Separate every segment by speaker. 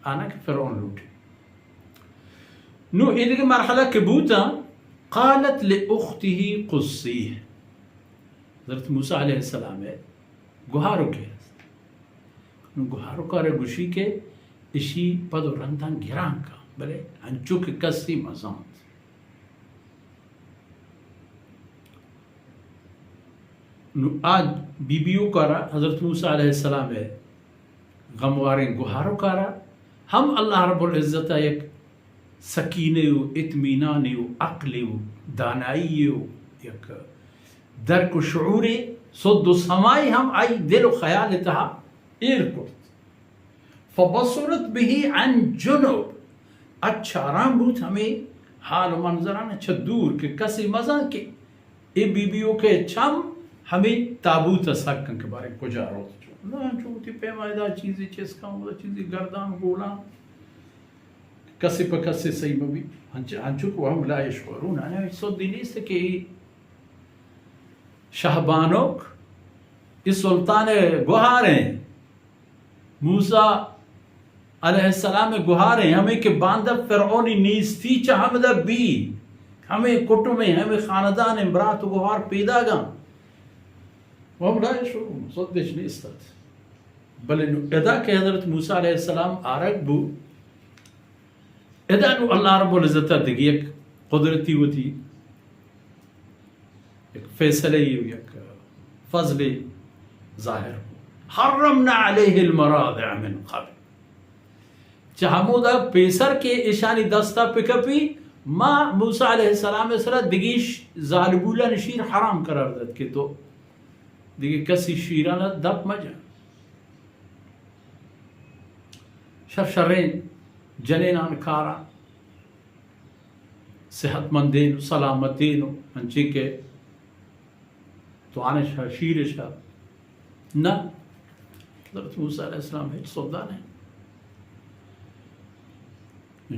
Speaker 1: आना कि फ़िरौन लूटे नो इधर मरहला के बूता क़ालत लिउख्तिही क़ुस्सीह हज़रत मूसा अलैहिस्सलाम है गुहारो के गुहारो का गुशी के इसी पद रंधन गिरां का बले अंचुक कस्सी मजांत आज बीबियों का हज़रत मूसा अलैहिस्सलाम है गमवारे गुहारो का हम अल्लाह रब्बुल इज़्ज़त एक सकीने इत्मीनान अक्ल दानाई एक दर्क शऊर सुद समाई हम आई दिल ख्याल तहा एयरपोर्ट फबसरत बिही अन जुनूब अच्छा आराम बूथ हमें हाल मंजरान अच्छा दूर के कसी मजा के ए बीबियों के छम हमें ताबूत सकन के बारे को जा रो ना चूती पैमायदा चीज़ें चेस्का वो चीज़ें गर्दान गोला कसी पर कसी सही में भी हंचुक वो हम लाए शोरू ना सो दिनी से कि शाहबानोक इस सुल्तान गुहारे मूसा अलैहिस्सलाम गुहारे हमें के बांधब फ़िरौनी नीस्ती चाहमदा बी हमें कुटुम हमें खानदान इमरात गुहार पैदा गा वह लाए शोरू सद्देश नीस्तत बल अदा के हज़रत मूसा अलैहिस्सलाम आरक बू अदा अल्लाह रब्बुल इज़्ज़त दिगी एक कुदरती होती एक फैसले एक फजले ज़ाहिर हर्रमना अलैहिल मरादिअ मिन क़ब्ल चाहमुदा पेसर के इशानी दस्ता पिकपी माँ मूसा अलैहिस्सलाम सरा दिगीश जालबूला नशीर हराम करार दत के तो दिगी कसी शीराना दप मजा शर्रें जनेनान खारा सेहतमंदेन सलामतेन अंची के तो आने शाह शीर शाह ना हज़रत मूसा अलैहिस्सलाम है सौदा नहीं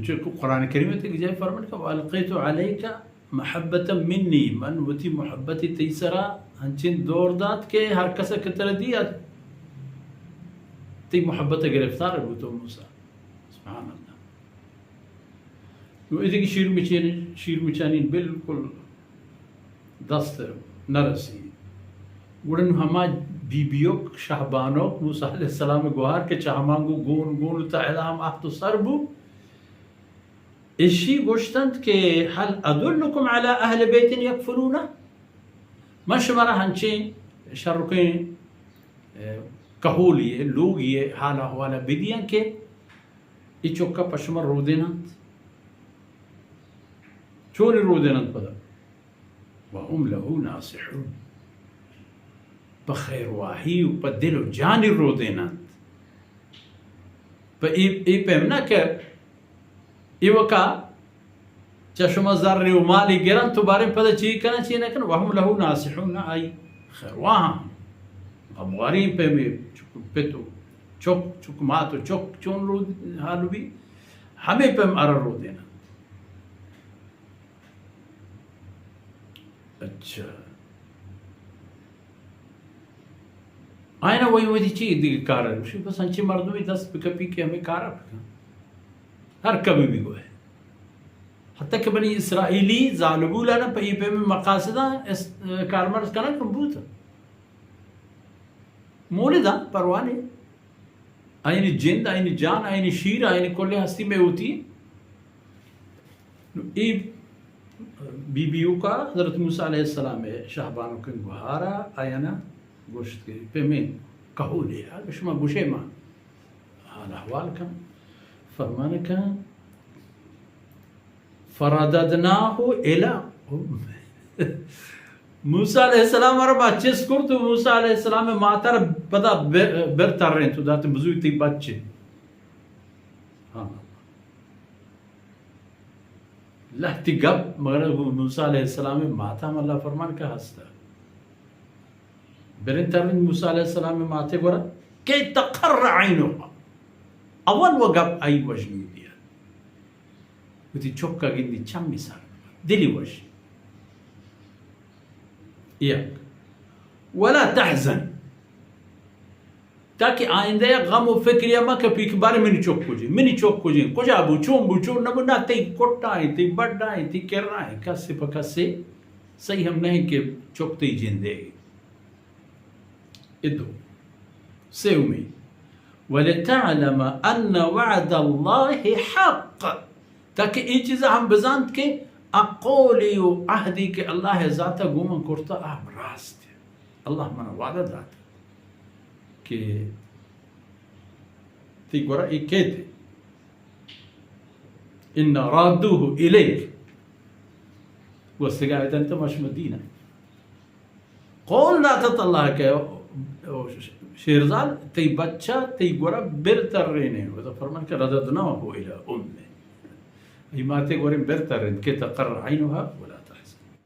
Speaker 1: जो कुरान करीम में तक जाए फरमान का अलक़ैतु अलैका महब्बतम मिन्नी मन वती मोहब्बती तीसरा हंचिन दौर दात के हर कसा की तरह दिया ती मोहब्बत गिरफ्तार है तो मूसा सुभान अल्लाह तो इधर की शीर मिचानी बिल्कुल दस्त नरसी गुड़न हमा बीबियोक शाहबानोक मूसा अलैहिस्सलाम गुहार के चाहमांगू गोन गोन ताइलाम आह तो सरबू इशी गोश्तंत के हल अदुल्लुकुम अला अहल बैतिन यकफुलूना मशवरा हंचे शरुके कहूल ये लोग ये हाला हवाला बिदियां के इचोक्का पशमर रो देनंत चोरी रो देनंत पदा वहुम लहू नासिहून बखैर वाही ऊपर दिल जान रो देनंत पर ई पेमना के इवका चशमा ज़र्रे उमाली गिरन तो बारे पता चाहिए करना चाहिए ना कर वहम लहू नासिहून आई खैर वहाँ अब वारी पे में पे तो चौक चुक माँ तो चौक चोन रो हाल भी हमें पे अर रो देना अच्छा आयना वही वही चीज दी कारण उसी बस अंचे मर्दों में 10 पिकअपी के हमें कार हर कभी भी वो है हत्ता के बनी इसराइली जालबूला ना पे में मकासदा कारमर्स का ना कंबूता मोलिदा परवाने आईनी जिंद आईनी जान आईनी शीर आईनी कोल्ले हस्ती में होती ये बीबियों का हज़रत मूसा अलैहिस्सलाम है शाहबानों के गुहारा आयना गोश्त के पे में कहो ले यार शुमा गुशे मां हाल अहवाल का फरमाने का फराददनाहु इला मूसा अलैहिस्सलाम और बच्चे स्कुर तो मूसा अलैहिस्सलाम में मातर पता बेरतर रहे तो दाते बुजुर्ग थी बच्चे हाँ लहती गप मगर मूसा अलैहिस्सलाम में माता मल्ला फरमान का हंसता बेरतर मूसा अलैहिस्सलाम में माते गोरा के तकर्र आइनो अवल वो गप आई वजनी दिया उती चौका गिंदी चम्मी सार दिली वश यक वला तहजन ताकि आइंदा गम व फिक्र या मा कपी के बारे में चोक कुछ मिनी चोक कुछ कुछ बुचो न बना ते कोटा है ते बड़ा है ते करना है कसे पकसे सही हम नहीं के चोकते जिंदे इदो से उम्मीद वलतअलम अन्न वअद अल्लाह हक़ ताकि ये चीज़ हम बजानत के अक़ौली व अहदी के अल्लाह ज़ाता गुमा करता आम रास्त अल्लाह मना वादा दाता कि तीगोरा इकेते إن رادوه إليك واستقاعد أنت مش مدينة قول لا تطلع شيرزال تي بچا تي غورا برترينه وذا فرمان رددناه إلى أمه أي ما تي غورين برترين كي تقر عينها